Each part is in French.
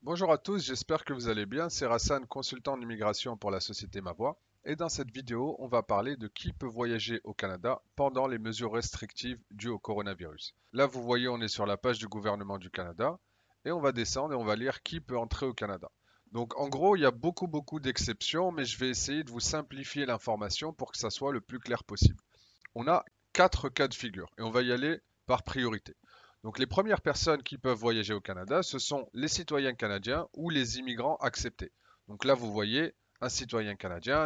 Bonjour à tous, j'espère que vous allez bien. C'est Rassan, consultant en immigration pour la société Mavoie. Et dans cette vidéo, on va parler de qui peut voyager au Canada pendant les mesures restrictives dues au coronavirus. Là, vous voyez, on est sur la page du gouvernement du Canada et on va descendre et on va lire qui peut entrer au Canada. Donc, en gros, il y a beaucoup d'exceptions, mais je vais essayer de vous simplifier l'information pour que ça soit le plus clair possible. On a quatre cas de figure et on va y aller par priorité. Donc les premières personnes qui peuvent voyager au Canada, ce sont les citoyens canadiens ou les immigrants acceptés. Donc là, vous voyez un citoyen canadien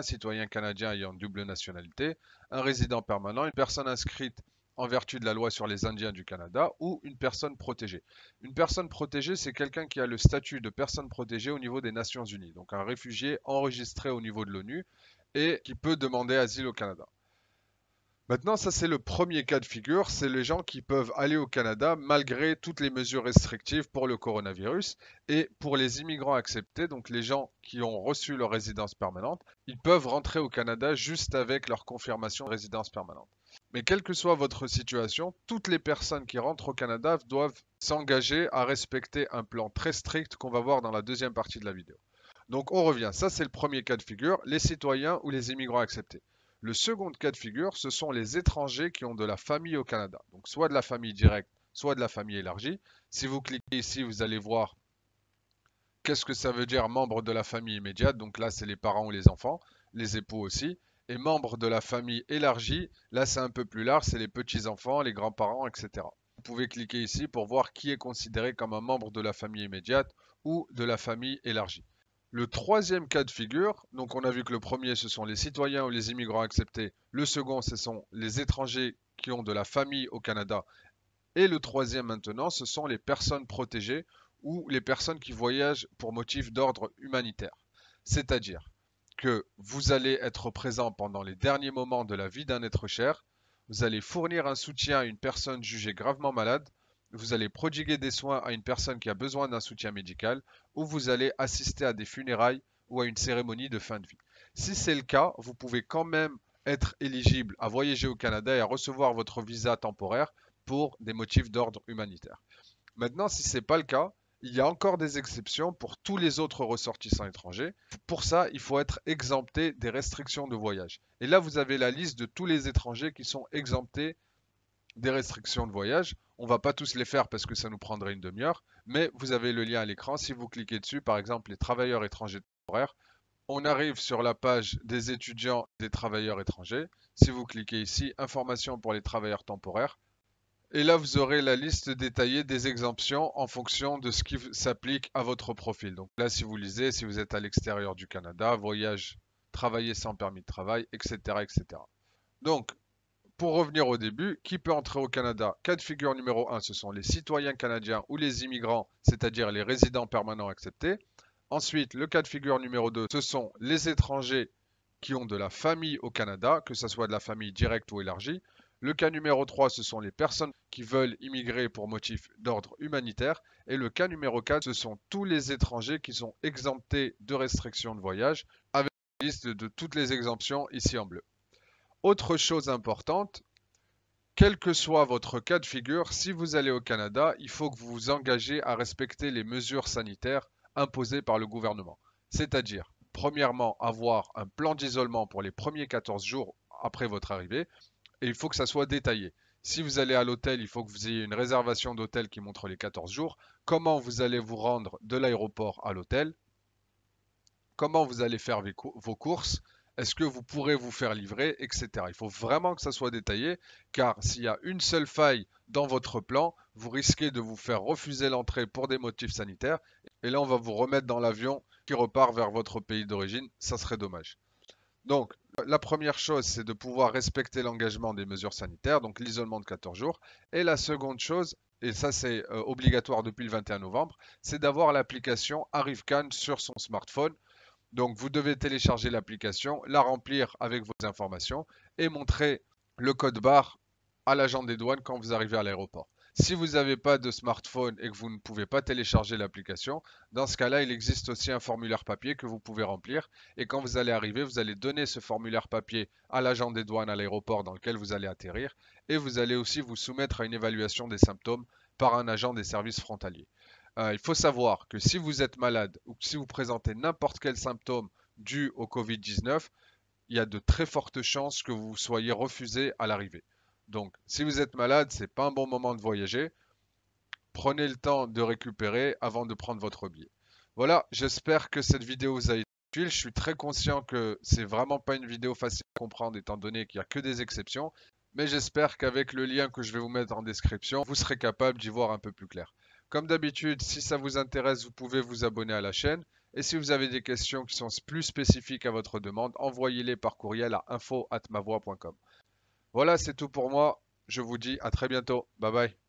ayant double nationalité, un résident permanent, une personne inscrite en vertu de la loi sur les Indiens du Canada ou une personne protégée. Une personne protégée, c'est quelqu'un qui a le statut de personne protégée au niveau des Nations Unies, donc un réfugié enregistré au niveau de l'ONU et qui peut demander asile au Canada. Maintenant, ça c'est le premier cas de figure, c'est les gens qui peuvent aller au Canada malgré toutes les mesures restrictives pour le coronavirus. Et pour les immigrants acceptés, donc les gens qui ont reçu leur résidence permanente, ils peuvent rentrer au Canada juste avec leur confirmation de résidence permanente. Mais quelle que soit votre situation, toutes les personnes qui rentrent au Canada doivent s'engager à respecter un plan très strict qu'on va voir dans la deuxième partie de la vidéo. Donc on revient, ça c'est le premier cas de figure, les citoyens ou les immigrants acceptés. Le second cas de figure, ce sont les étrangers qui ont de la famille au Canada. Donc soit de la famille directe, soit de la famille élargie. Si vous cliquez ici, vous allez voir qu'est-ce que ça veut dire membre de la famille immédiate. Donc là, c'est les parents ou les enfants, les époux aussi. Et membre de la famille élargie, là c'est un peu plus large, c'est les petits-enfants, les grands-parents, etc. Vous pouvez cliquer ici pour voir qui est considéré comme un membre de la famille immédiate ou de la famille élargie. Le troisième cas de figure, donc on a vu que le premier ce sont les citoyens ou les immigrants acceptés, le second ce sont les étrangers qui ont de la famille au Canada et le troisième maintenant ce sont les personnes protégées ou les personnes qui voyagent pour motif d'ordre humanitaire. C'est-à-dire que vous allez être présent pendant les derniers moments de la vie d'un être cher, vous allez fournir un soutien à une personne jugée gravement malade, vous allez prodiguer des soins à une personne qui a besoin d'un soutien médical, ou vous allez assister à des funérailles ou à une cérémonie de fin de vie. Si c'est le cas, vous pouvez quand même être éligible à voyager au Canada et à recevoir votre visa temporaire pour des motifs d'ordre humanitaire. Maintenant, si ce n'est pas le cas, il y a encore des exceptions pour tous les autres ressortissants étrangers. Pour ça, il faut être exempté des restrictions de voyage. Et là, vous avez la liste de tous les étrangers qui sont exemptés des restrictions de voyage. On ne va pas tous les faire parce que ça nous prendrait une demi-heure, mais vous avez le lien à l'écran. Si vous cliquez dessus, par exemple, les travailleurs étrangers temporaires, on arrive sur la page des étudiants et des travailleurs étrangers. Si vous cliquez ici, informations pour les travailleurs temporaires, et là, vous aurez la liste détaillée des exemptions en fonction de ce qui s'applique à votre profil. Donc là, si vous lisez, si vous êtes à l'extérieur du Canada, voyage, travailler sans permis de travail, etc., etc. Donc, pour revenir au début, qui peut entrer au Canada? Cas de figure numéro 1, ce sont les citoyens canadiens ou les immigrants, c'est-à-dire les résidents permanents acceptés. Ensuite, le cas de figure numéro 2, ce sont les étrangers qui ont de la famille au Canada, que ce soit de la famille directe ou élargie. Le cas numéro 3, ce sont les personnes qui veulent immigrer pour motif d'ordre humanitaire. Et le cas numéro 4, ce sont tous les étrangers qui sont exemptés de restrictions de voyage, avec une liste de toutes les exemptions ici en bleu. Autre chose importante, quel que soit votre cas de figure, si vous allez au Canada, il faut que vous vous engagez à respecter les mesures sanitaires imposées par le gouvernement. C'est-à-dire, premièrement, avoir un plan d'isolement pour les premiers 14 jours après votre arrivée, et il faut que ça soit détaillé. Si vous allez à l'hôtel, il faut que vous ayez une réservation d'hôtel qui montre les 14 jours, comment vous allez vous rendre de l'aéroport à l'hôtel, comment vous allez faire vos courses, est-ce que vous pourrez vous faire livrer, etc. Il faut vraiment que ça soit détaillé, car s'il y a une seule faille dans votre plan, vous risquez de vous faire refuser l'entrée pour des motifs sanitaires, et là on va vous remettre dans l'avion qui repart vers votre pays d'origine, ça serait dommage. Donc, la première chose, c'est de pouvoir respecter l'engagement des mesures sanitaires, donc l'isolement de 14 jours. Et la seconde chose, et ça c'est obligatoire depuis le 21 novembre, c'est d'avoir l'application ArriveCan sur son smartphone. Donc vous devez télécharger l'application, la remplir avec vos informations et montrer le code barre à l'agent des douanes quand vous arrivez à l'aéroport. Si vous n'avez pas de smartphone et que vous ne pouvez pas télécharger l'application, dans ce cas-là, il existe aussi un formulaire papier que vous pouvez remplir. Et quand vous allez arriver, vous allez donner ce formulaire papier à l'agent des douanes à l'aéroport dans lequel vous allez atterrir. Et vous allez aussi vous soumettre à une évaluation des symptômes par un agent des services frontaliers. Il faut savoir que si vous êtes malade ou que si vous présentez n'importe quel symptôme dû au Covid-19, il y a de très fortes chances que vous soyez refusé à l'arrivée. Donc, si vous êtes malade, c'est pas un bon moment de voyager. Prenez le temps de récupérer avant de prendre votre billet. Voilà, j'espère que cette vidéo vous a été utile. Je suis très conscient que c'est vraiment pas une vidéo facile à comprendre étant donné qu'il n'y a que des exceptions. Mais j'espère qu'avec le lien que je vais vous mettre en description, vous serez capable d'y voir un peu plus clair. Comme d'habitude, si ça vous intéresse, vous pouvez vous abonner à la chaîne. Et si vous avez des questions qui sont plus spécifiques à votre demande, envoyez-les par courriel à info@mavoie.com. Voilà, c'est tout pour moi. Je vous dis à très bientôt. Bye bye.